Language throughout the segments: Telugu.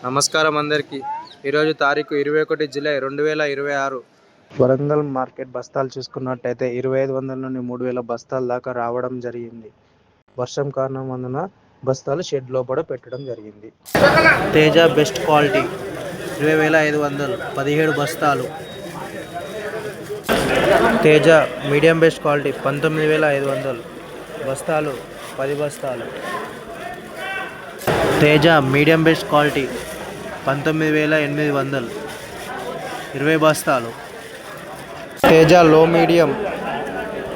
నమస్కారం అందరికీ. ఈరోజు తారీఖు 21 జూలై 2026. వరంగల్ మార్కెట్ బస్తాలు చూసుకున్నట్టయితే 2500 నుండి 3000 బస్తాల దాకా రావడం జరిగింది. వర్షం కారణమందున బస్తాలు షెడ్ లోపల పెట్టడం జరిగింది. తేజ బెస్ట్ క్వాలిటీ 20,500 17 బస్తాలు. తేజ మీడియం బెస్ట్ క్వాలిటీ 19,500 బస్తాలు 10 బస్తాలు. తేజ మీడియం బెస్ట్ క్వాలిటీ 19,800 20 బస్తాలు. తేజ లో మీడియం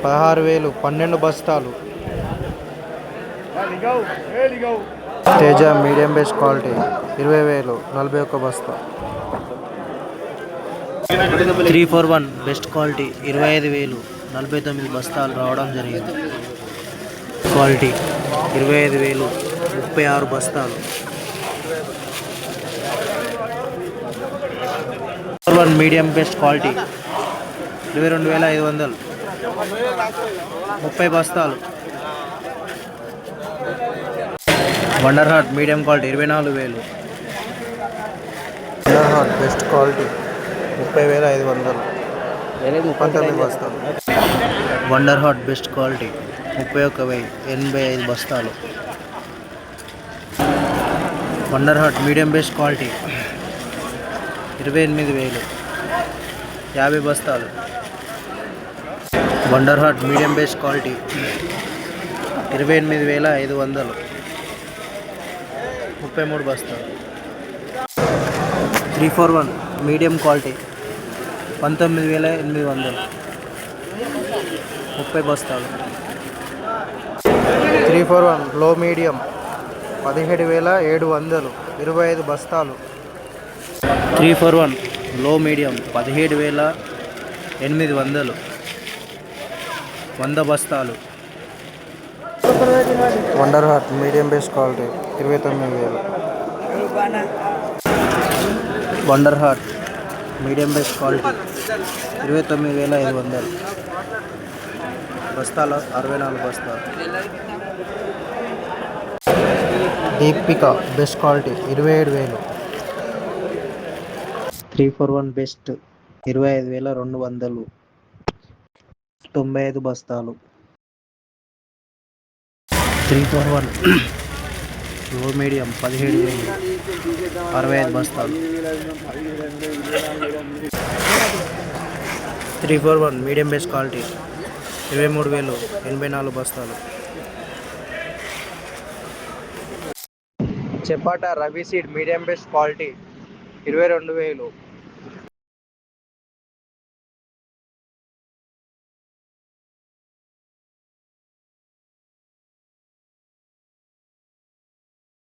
16,000 12 బస్తాలు. తేజ మీడియం బెస్ట్ క్వాలిటీ 20,000 41 బస్తా. 341 బెస్ట్ క్వాలిటీ 25,000 49 బస్తాలు రావడం జరిగింది. క్వాలిటీ 25,000 36 బస్తాలు. 1 మీడియం బెస్ట్ క్వాలిటీ 22,500 30 బస్తాలు. Wonder heart medium quality 24,000. Wonder heart best quality 30,500 19 బస్తాలు. వండర్ హార్ట్ బెస్ట్ క్వాలిటీ 31,085 బస్తాలు. Wonder heart medium best quality 28,000 50 బస్తాలు. Wonder heart medium best quality 28,500 33 బస్తాలు. 341 మీడియం క్వాలిటీ 19,800 30 బస్తాలు. 341 లో మీడియం 17,700 25 బస్తాలు. 341 లో మీడియం 17,800 100 బస్తాలు. Wonder heart medium best quality 29,000. Wonder heart medium best quality 29,500 బస్తాలు 64 బస్తాలు. Deepika best quality 27,000. 341 బెస్ట్ 25,200 95 బస్తాలు. 341 లో మీడియం 17,000 65 బస్తాలు. 341 మీడియం బెస్ట్ క్వాలిటీ 23,000 84 బస్తాలు. చెపాట Ravi seed medium best quality 22,000